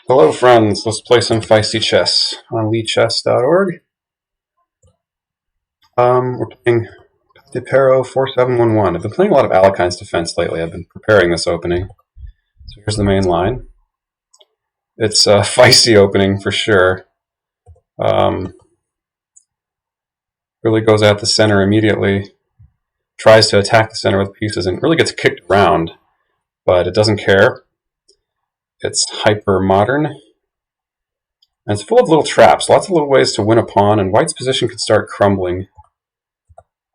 Hello friends, let's play some feisty chess on leadchess.org. We're playing De Pero 4711. I've been playing a lot of Alekhine's defense lately. I've been preparing this opening. So here's the main line. It's a feisty opening for sure. Really goes at the center immediately. Tries to attack the center with pieces and really gets kicked around, but it doesn't care. It's hyper modern. And it's full of little traps, lots of little ways to win a pawn, and white's position could start crumbling.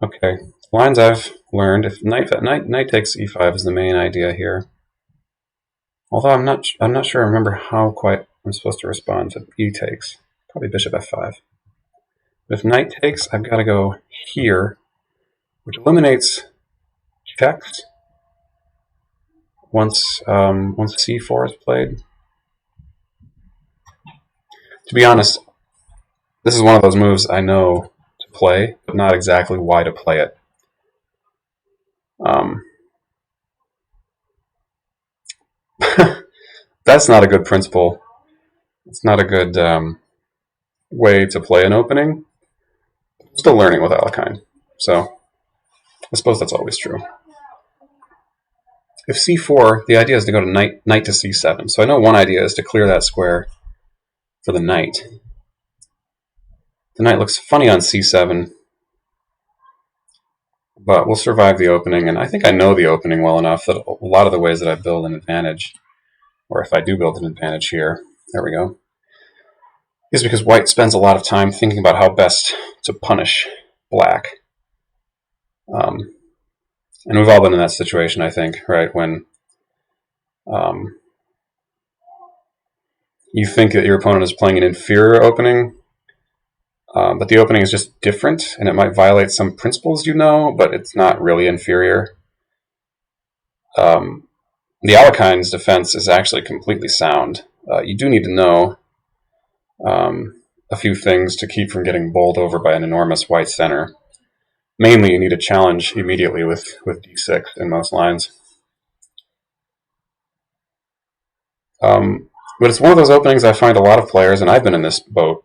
Okay, lines I've learned. If knight takes e5 is the main idea here. Although I'm not sure I remember how quite I'm supposed to respond to e takes. Probably bishop f5. But if knight takes, I've got to go here, which eliminates checks once c4 is played. To be honest, this is one of those moves I know to play, but not exactly why to play it. That's not a good principle. It's not a good way to play an opening. I'm still learning with Alekhine, so I suppose that's always true. If c4, the idea is to go to knight to c7. So I know one idea is to clear that square for the knight. The knight looks funny on c7, but we'll survive the opening, and I think I know the opening well enough that a lot of the ways that I build an advantage, or if I do build an advantage here, there we go, is because white spends a lot of time thinking about how best to punish black. And we've all been in that situation, I think, right? When you think that your opponent is playing an inferior opening, but the opening is just different, and it might violate some principles you know, but it's not really inferior. The Alekhine's defense is actually completely sound. You do need to know a few things to keep from getting bowled over by an enormous white center. Mainly, you need a challenge immediately with d6 in most lines. But it's one of those openings I find a lot of players, and I've been in this boat,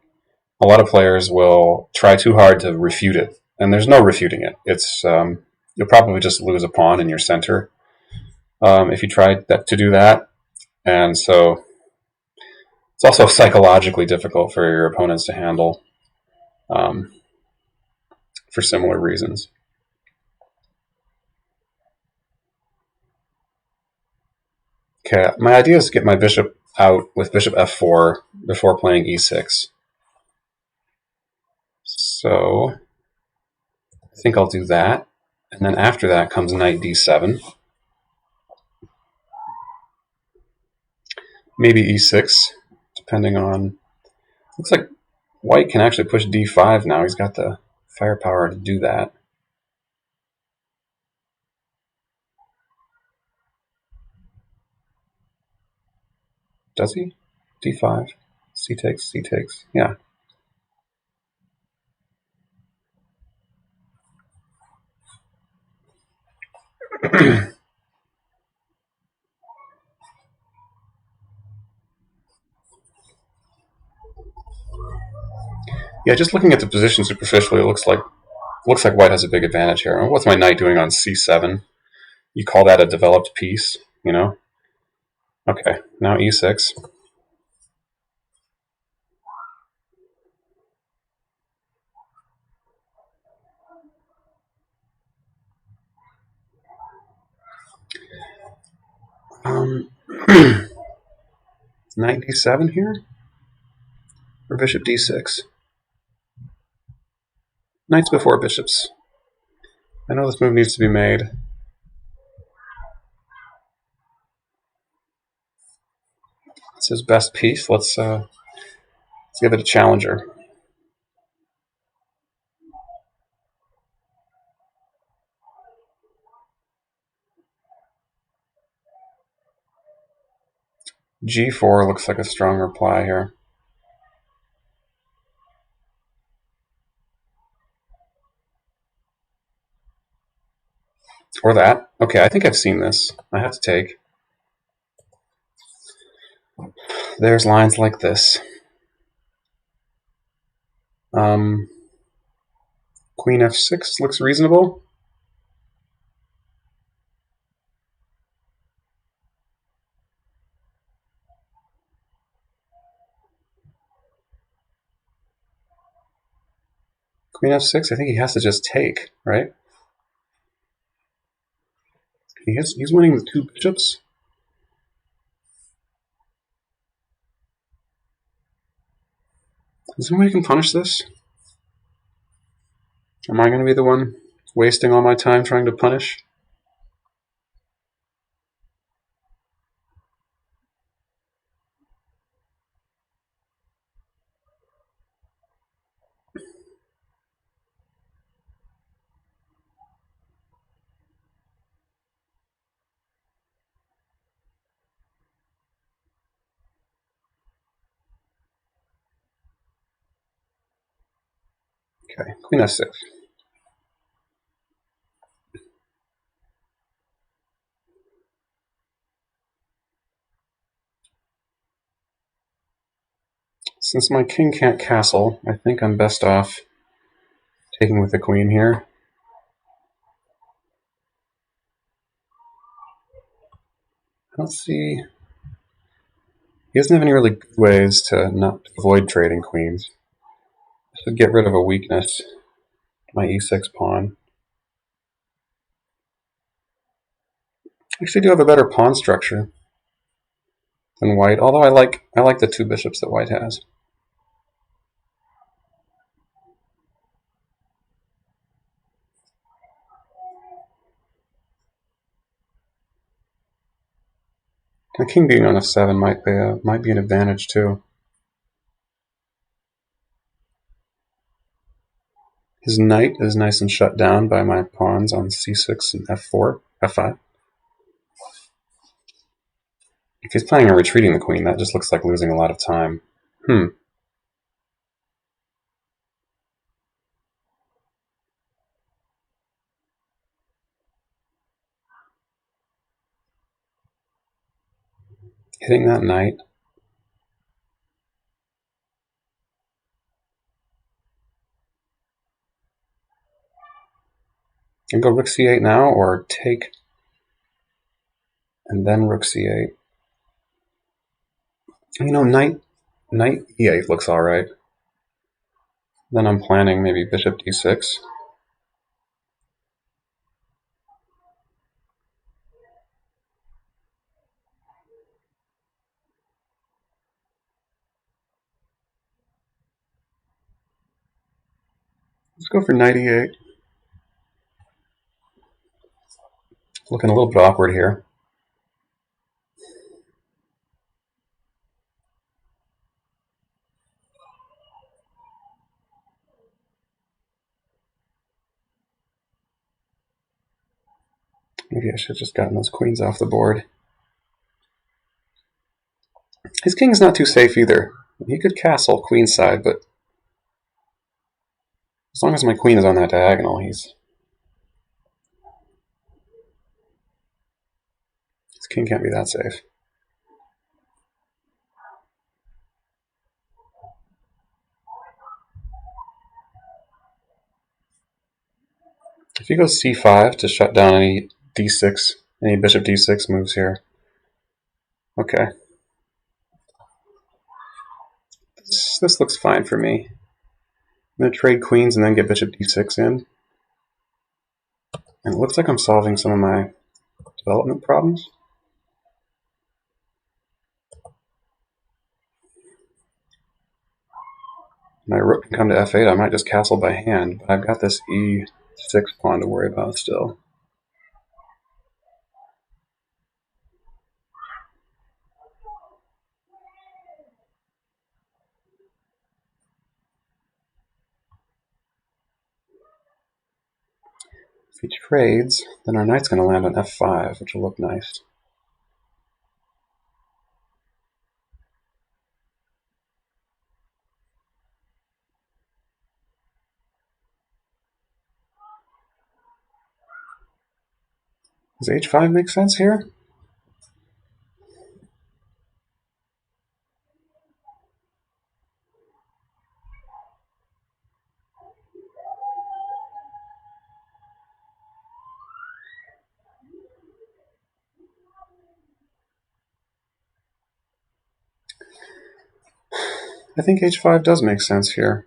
a lot of players will try too hard to refute it, and there's no refuting it. It's you'll probably just lose a pawn in your center if you try to do that, and so it's also psychologically difficult for your opponents to handle for similar reasons. Okay, my idea is to get my bishop out with bishop f4 before playing e6. So I think I'll do that, and then after that comes knight d7. Maybe e6, depending on... Looks like white can actually push d5 now. He's got the firepower to do that. Does he? d5, c takes, yeah. Yeah, just looking at the position superficially, it looks like white has a big advantage here. What's my knight doing on c7? You call that a developed piece, you know? Okay, now e6. Knight d7 here? Or bishop d6? Knights before bishops. I know this move needs to be made. It's his best piece. Let's give it a challenger. g4 looks like a strong reply here. Or that. Okay, I think I've seen this. I have to take. there's lines like this. Queen f6 looks reasonable. Queen f6, I think he has to just take, right? He's winning with 2 bishops. Is there a way you can punish this? Am I going to be the one wasting all my time trying to punish? Okay, Queen f6. Since my king can't castle, I think I'm best off taking with the queen here. I don't see... He doesn't have any really good ways to not avoid trading queens. I should get rid of a weakness. My e6 pawn. I actually do have a better pawn structure than white, although I like the 2 bishops that white has. The king being on f7 might be an advantage too. His knight is nice and shut down by my pawns on c6 and f4, f5. If he's planning on retreating the queen, that just looks like losing a lot of time. Hitting that knight. And go rook c8 now, or take and then rook c8. You know, knight e8 looks alright. Then I'm planning maybe bishop d6. Let's go for knight e8. Looking a little bit awkward here. Maybe I should have just gotten those queens off the board. His king's not too safe either. He could castle queenside, but as long as my queen is on that diagonal, his king can't be that safe. If he goes c5 to shut down any d6, any bishop d6 moves here. Okay. This looks fine for me. I'm going to trade queens and then get bishop d6 in. And it looks like I'm solving some of my development problems. My rook can come to f8, I might just castle by hand, but I've got this e6 pawn to worry about still. If he trades, then our knight's going to land on f5, which will look nice. Does h5 make sense here? I think h5 does make sense here.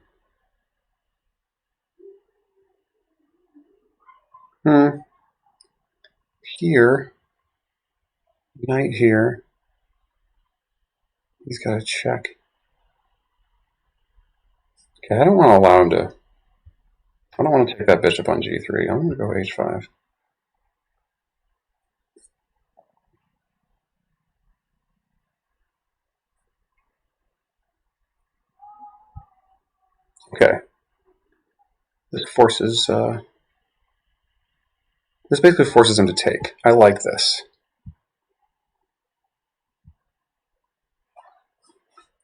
Here, knight here. He's got to check. Okay, I don't want to allow him to. I don't want to take that bishop on g3. I'm going to go h5. Okay. This forces. This basically forces him to take. I like this.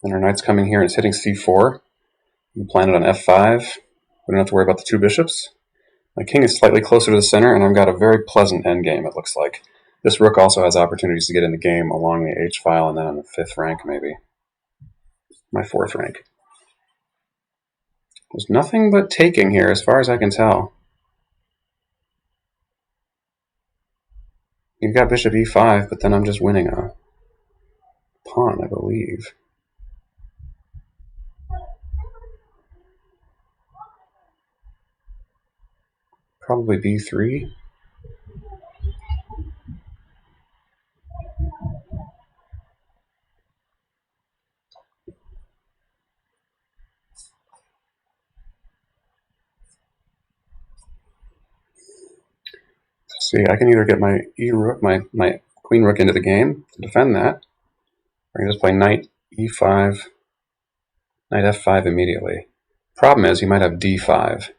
And our knight's coming here and it's hitting c4. We plan it on f5. We don't have to worry about the two bishops. My king is slightly closer to the center, and I've got a very pleasant endgame, it looks like. This rook also has opportunities to get in the game along the h-file and then on the 5th rank, maybe. My 4th rank. There's nothing but taking here, as far as I can tell. You've got bishop e5, but then I'm just winning a pawn, I believe. Probably b3. Let's see, I can either get my e-rook, my queen rook into the game to defend that, or I can just play knight e5, knight f5 immediately. Problem is, he might have d5.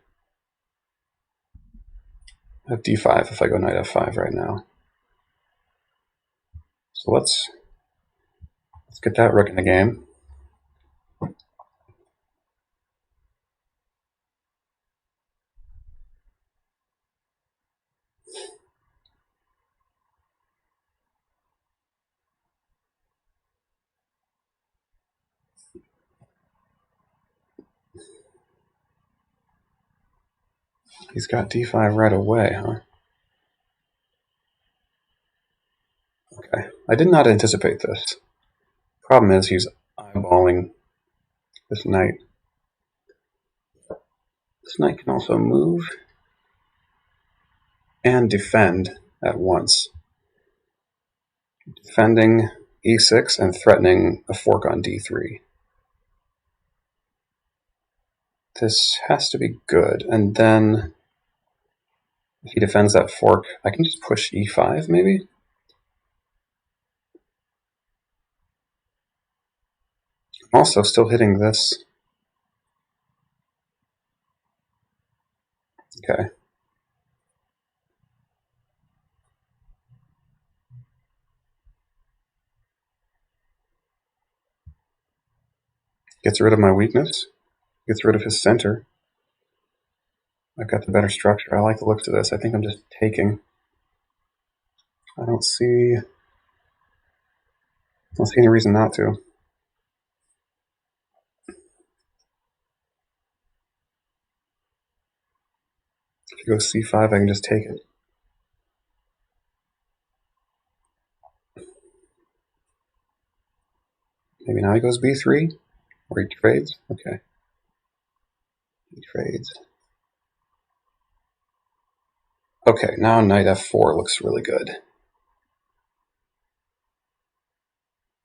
I have d5 if I go knight f5 right now. So let's get that rook in the game. He's got d5 right away, huh? Okay, I did not anticipate this. Problem is, he's eyeballing this knight. This knight can also move and defend at once. Defending e6 and threatening a fork on d3. This has to be good. And then if he defends that fork, I can just push e5 maybe? I'm also still hitting this. Okay. Gets rid of my weakness. Gets rid of his center. I've got the better structure. I like the looks of this. I think I'm just taking. I don't see any reason not to. If you go c5, I can just take it. Maybe now he goes b3? Or he trades? Okay. He trades. Okay, now knight f4 looks really good.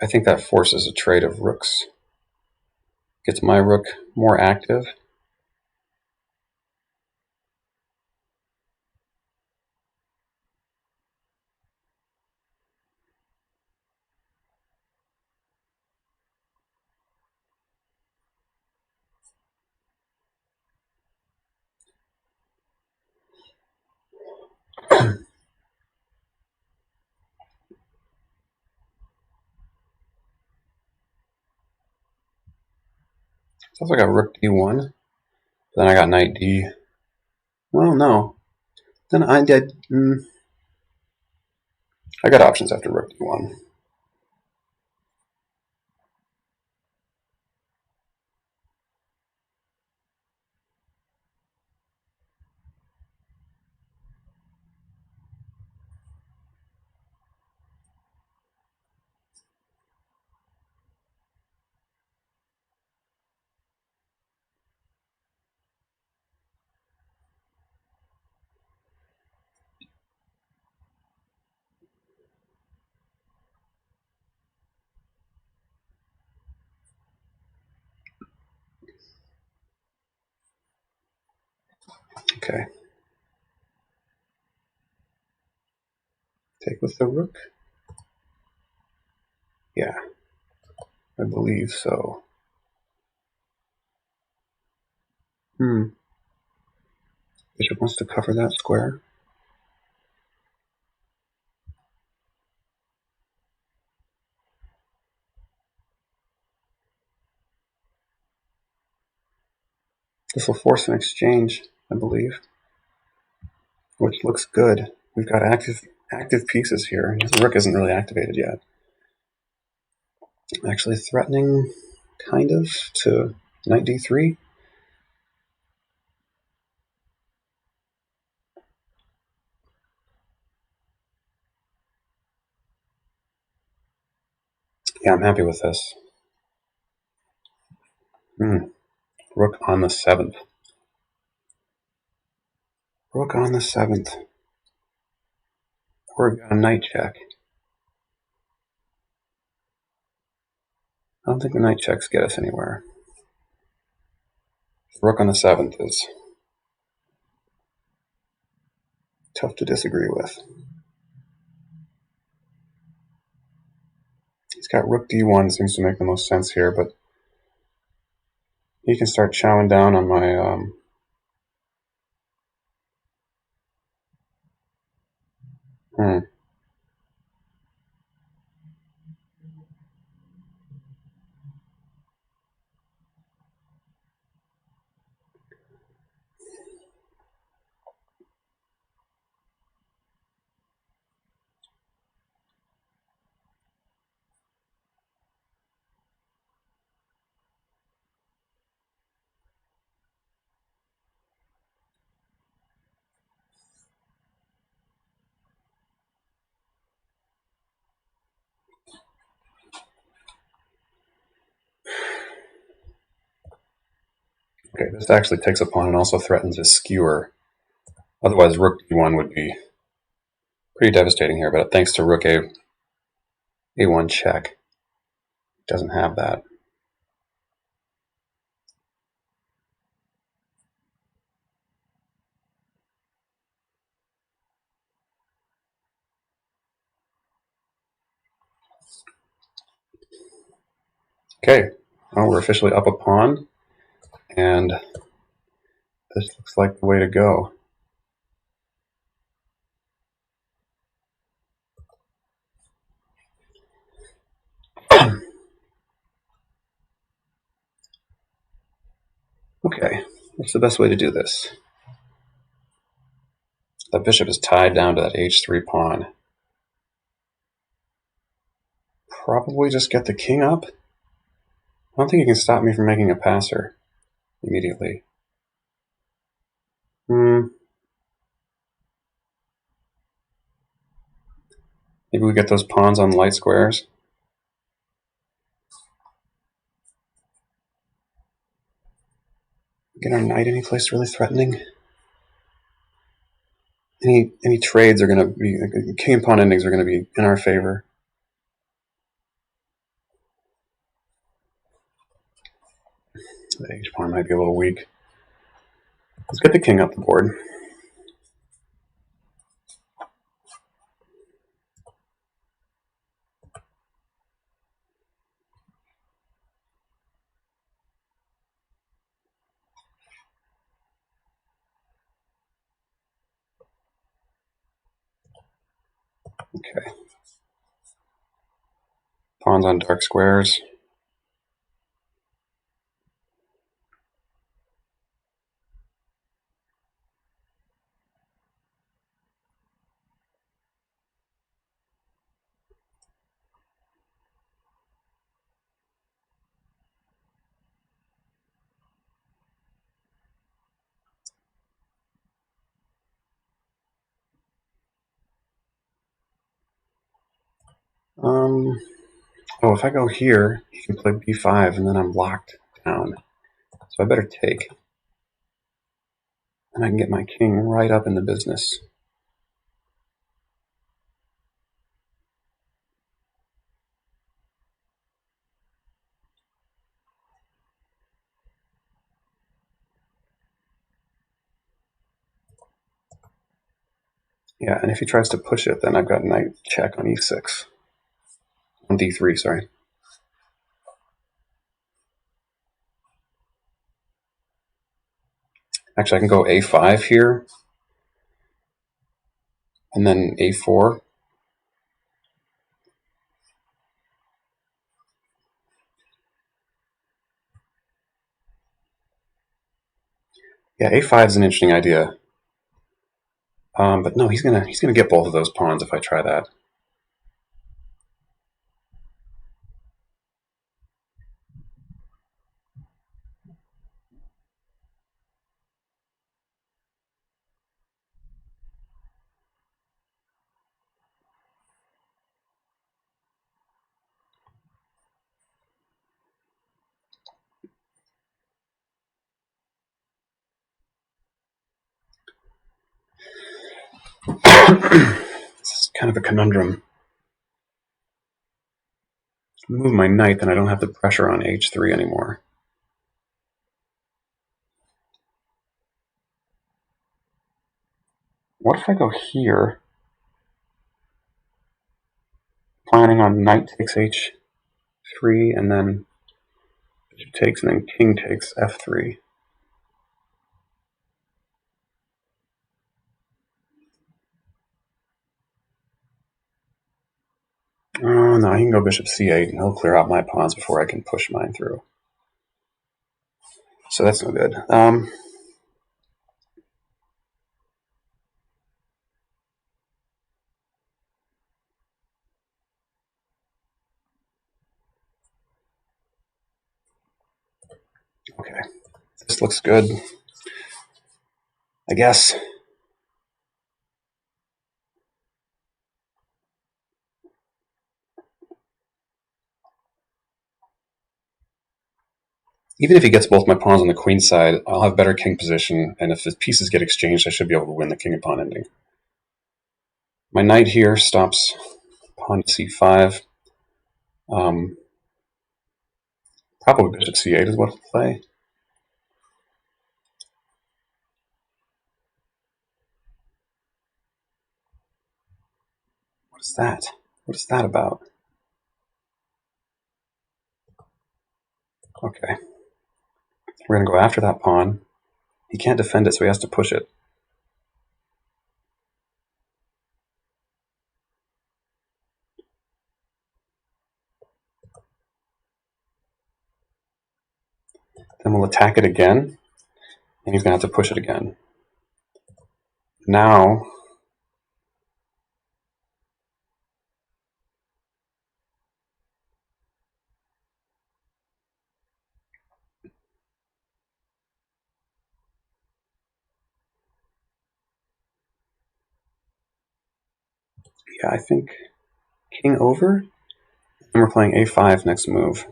I think that forces a trade of rooks. Gets my rook more active. Sounds like I got rook d1. Then I got knight d. Well, no. Then I did. I got options after rook d1. Okay. Take with the rook? Yeah, I believe so. Bishop wants to cover that square. This will force an exchange, I believe, which looks good. We've got active pieces here. The rook isn't really activated yet. Actually threatening, kind of, to knight d3. Yeah, I'm happy with this. Rook on the 7th. Rook on the 7th. We've got a knight check. I don't think the knight checks get us anywhere. Rook on the 7th is tough to disagree with. He's got rook d1, seems to make the most sense here, but he can start chowing down on my Okay, this actually takes a pawn and also threatens a skewer. Otherwise, rook d1 would be pretty devastating here, but thanks to rook a1 check, it doesn't have that. Okay, well, we're officially up a pawn, and this looks like the way to go. Okay, what's the best way to do this? The bishop is tied down to that h3 pawn. Probably just get the king up. I don't think he can stop me from making a passer immediately. Maybe we get those pawns on light squares. Get our knight any place really threatening. Any trades are going to be, king and pawn endings are going to be in our favor. The h pawn might be a little weak. Let's get the king up the board. Okay. Pawns on dark squares. Oh, if I go here, he can play b5, and then I'm locked down. So I better take. And I can get my king right up in the business. Yeah, and if he tries to push it, then I've got knight check on e6. On d3, sorry. Actually, I can go a5 here, and then a4. Yeah, a5 is an interesting idea. But no, he's gonna get both of those pawns if I try that. This is kind of a conundrum. Move my knight, then I don't have the pressure on h3 anymore. What if I go here, planning on knight takes h3, and then bishop takes, and then king takes f3? Oh no, he can go bishop c8, and he'll clear out my pawns before I can push mine through. So that's no good. Okay, this looks good, I guess. Even if he gets both my pawns on the queen side, I'll have better king position, and if his pieces get exchanged, I should be able to win the king and pawn ending. My knight here stops pawn c5. Probably bishop c8 is what I'll play. What is that? What is that about? Okay. We're going to go after that pawn. He can't defend it, so he has to push it. Then we'll attack it again, and he's going to have to push it again. Now, yeah, I think king over, and we're playing a5 next move.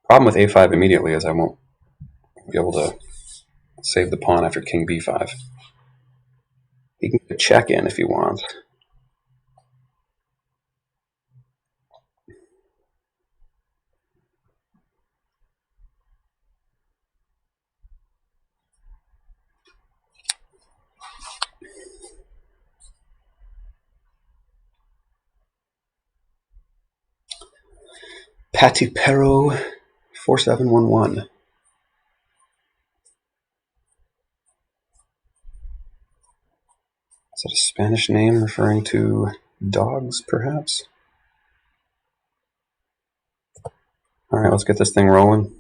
Problem with a5 immediately is I won't be able to save the pawn after king b5. He can get a check in if he wants. Patipero 4711. Is that a Spanish name referring to dogs, perhaps? All right, let's get this thing rolling.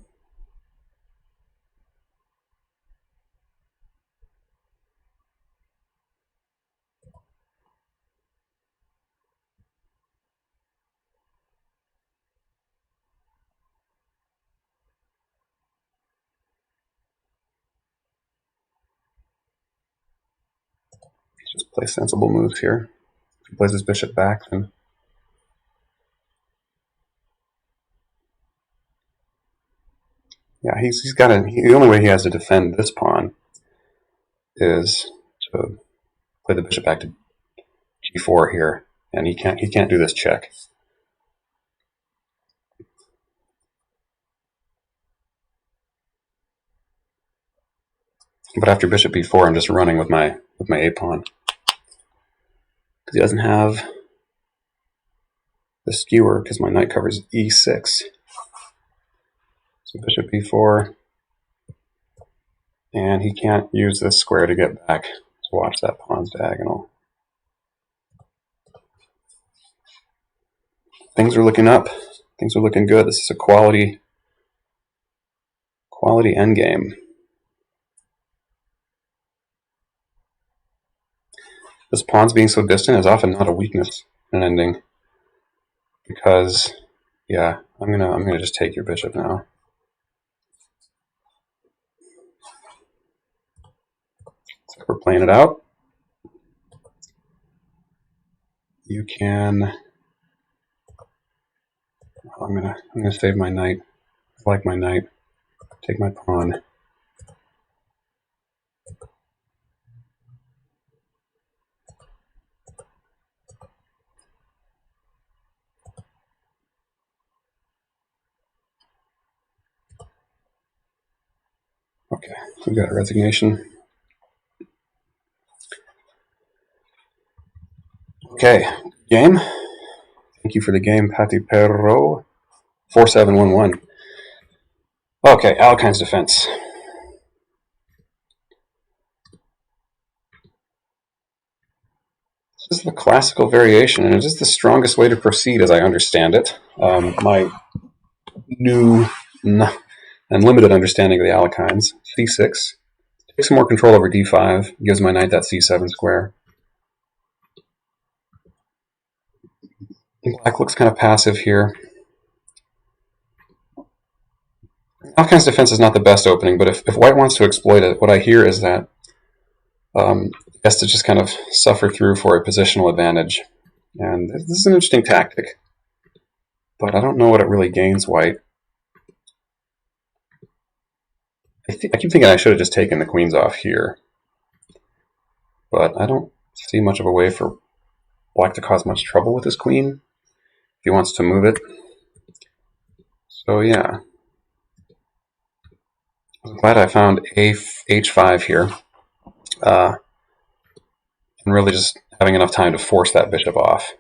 Just play sensible moves here. If he plays his bishop back, then yeah, he's got to. The only way he has to defend this pawn is to play the bishop back to g4 here, and he can't do this check. But after bishop b4, I'm just running with my with my A pawn. Because he doesn't have the skewer, because my knight covers E6. So bishop B4. And he can't use this square to get back. So watch that pawn's diagonal. Things are looking up. Things are looking good. This is a quality endgame. This pawn's being so distant is often not a weakness in ending. Because, yeah, I'm gonna just take your bishop now. So we're playing it out. You can. I'm gonna save my knight. I like my knight. Take my pawn. Okay, we got a resignation. Okay, game. Thank you for the game, Pati Perro. 4711. Okay, Aлекhine's defense. This is the classical variation, and it is the strongest way to proceed as I understand it. My new and limited understanding of the Alekhines. C6. Takes some more control over D5. Gives my knight that C7 square. Black looks kind of passive here. Alekhine's defense is not the best opening, but if white wants to exploit it, what I hear is that he has to just kind of suffer through for a positional advantage. And this is an interesting tactic, but I don't know what it really gains white. I keep thinking I should have just taken the queens off here, but I don't see much of a way for black to cause much trouble with his queen if he wants to move it. So yeah, I'm glad I found H5 here, and really just having enough time to force that bishop off.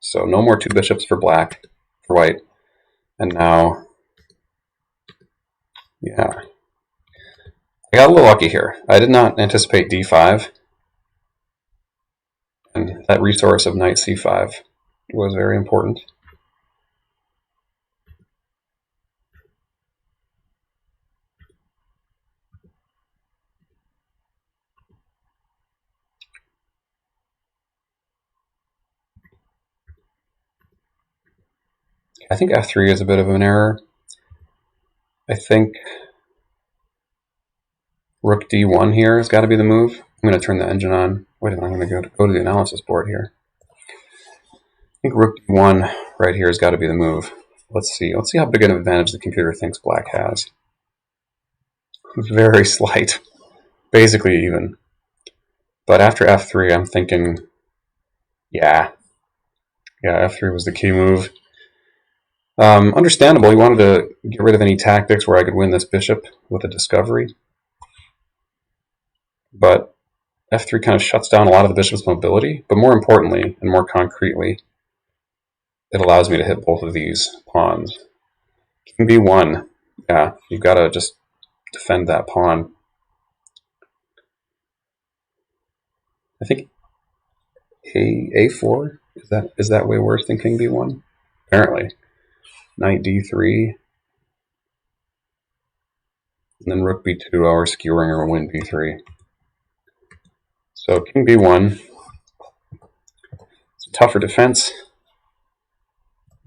So no more two bishops for white, and now, yeah. I got a little lucky here. I did not anticipate D5, and that resource of knight C5 was very important. I think F3 is a bit of an error. I think Rook D1 here has got to be the move. I'm going to turn the engine on. Wait a minute, I'm going to go to the analysis board here. I think Rook D1 right here has got to be the move. Let's see how big an advantage the computer thinks black has. Very slight, basically even. But after F3, I'm thinking, yeah, F3 was the key move. Understandable, he wanted to get rid of any tactics where I could win this bishop with a discovery. But F3 kind of shuts down a lot of the bishop's mobility, but more importantly, and more concretely, it allows me to hit both of these pawns. King B1, yeah, you've got to just defend that pawn. I think A4, is that way worse than King B1? Apparently. Knight D3, and then Rook B2, or skewering or win B3. So King B1, it's a tougher defense.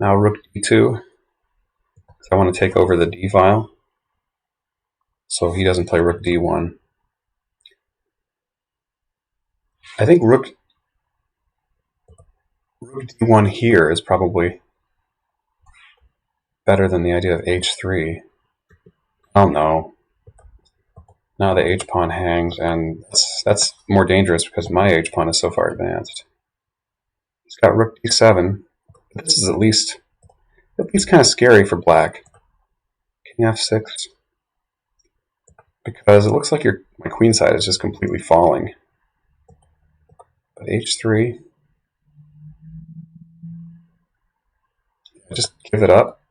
Now Rook D2, because I want to take over the D file, so he doesn't play Rook D1. I think Rook D1 here is probably better than the idea of H3. Oh no. Now the H-pawn hangs, and that's more dangerous because my H-pawn is so far advanced. He's got Rook D7. This is at least kind of scary for black. King F6. Because it looks like my queen side is just completely falling. But h3, just give it up,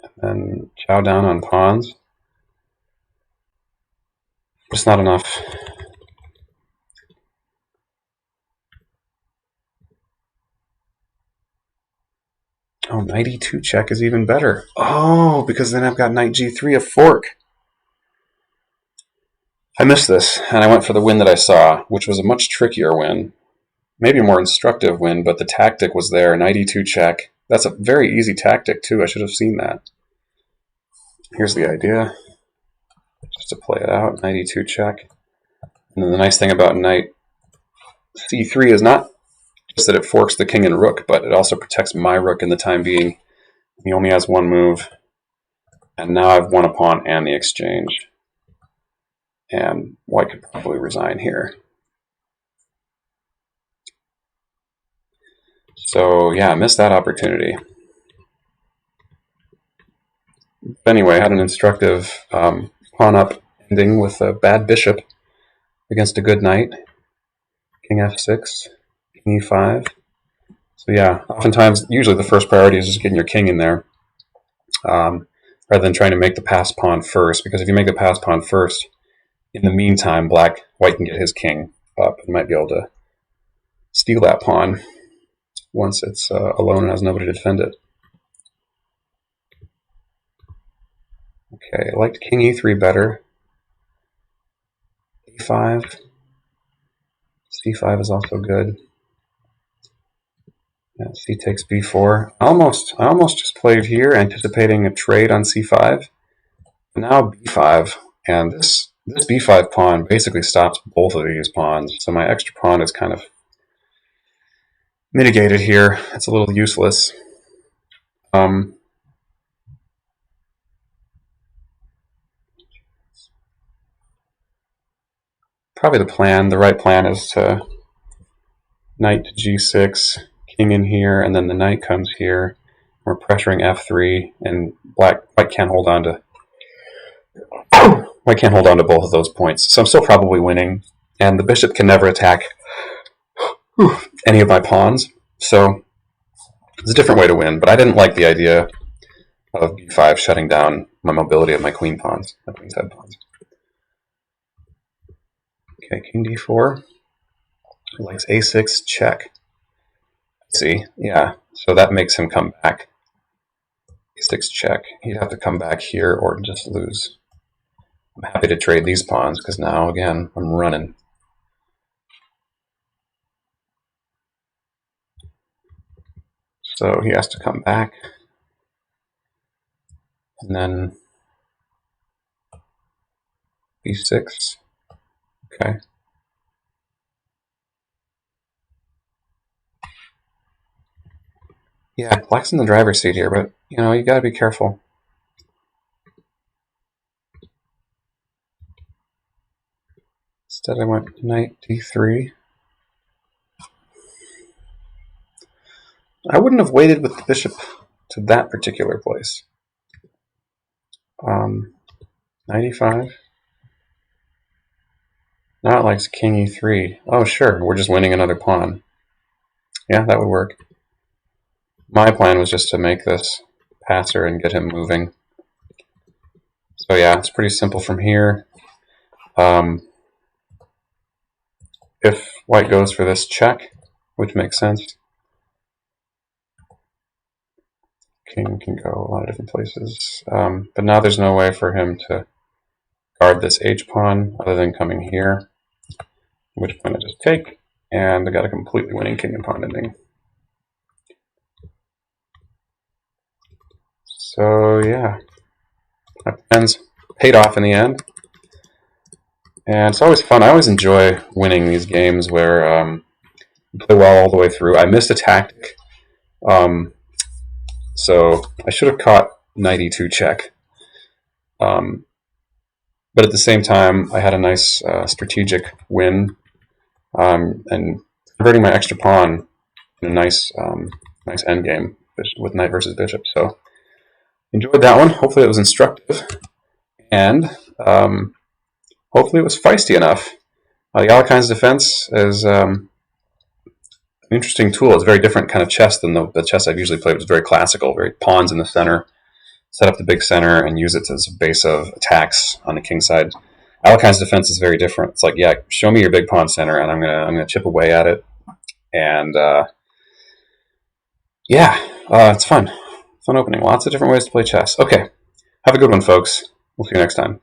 and then chow down on pawns. Just not enough. Oh, knight e2 check is even better. Oh, because then I've got knight g3, a fork. I missed this, and I went for the win that I saw, which was a much trickier win. Maybe a more instructive win, but the tactic was there, knight e2 check. That's a very easy tactic, too. I should have seen that. Here's the idea, just to play it out, knight e2 check. And then the nice thing about knight c3 is not just that it forks the king and rook, but it also protects my rook in the time being. He only has one move, and now I've won a pawn and the exchange. And white could probably resign here. So yeah, I missed that opportunity. But anyway, I had an instructive pawn up ending with a bad bishop against a good knight. King f6, king e5. So yeah, oftentimes, usually the first priority is just getting your king in there, rather than trying to make the passed pawn first, because if you make the passed pawn first, in the meantime, white can get his king up and might be able to steal that pawn once it's alone and has nobody to defend it. Okay, I liked king e3 better. e5. c5 is also good. Yeah, c takes b4. I almost just played here, anticipating a trade on c5. But now b5, and this b5 pawn basically stops both of these pawns. So my extra pawn is kind of mitigated here. It's a little useless. Probably the right plan is to knight to g6, king in here, and then the knight comes here. We're pressuring f3, and white can't hold on to both of those points. So I'm still probably winning, and the bishop can never attack any of my pawns. So it's a different way to win, but I didn't like the idea of b5 shutting down my mobility of my queen pawns, my queenside pawns. Okay, king d4. Likes a6 check. See, yeah, so that makes him come back. a6 check. He'd have to come back here or just lose. I'm happy to trade these pawns because now, again, I'm running. So he has to come back. And then b6. Okay. Yeah, black's in the driver's seat here, but, you know, you gotta be careful. Instead I went knight d3. I wouldn't have waited with the bishop to that particular place. Knight e5. Now it likes king e3. Oh, sure, we're just winning another pawn. Yeah, that would work. My plan was just to make this passer and get him moving. So yeah, it's pretty simple from here. If white goes for this check, which makes sense, king can go a lot of different places. But now there's no way for him to guard this h-pawn other than coming here, which point I just take, and I got a completely winning king and pawn ending. So yeah, my plans paid off in the end. And it's always fun. I always enjoy winning these games where you play well all the way through. I missed a tactic, so I should have caught knight e2 check. But at the same time, I had a nice strategic win, and converting my extra pawn in a nice endgame with knight versus bishop. So enjoyed that one. Hopefully it was instructive, and hopefully it was feisty enough. The Alekhine's defense is an interesting tool. It's a very different kind of chess than the chess I've usually played, which is very classical, very pawns in the center, set up the big center, and use it as a base of attacks on the king side. Alekhine's defense is very different. It's like, yeah, show me your big pawn center, and I'm gonna chip away at it, and yeah, it's fun opening. Lots of different ways to play chess. Okay, have a good one, folks. We'll see you next time.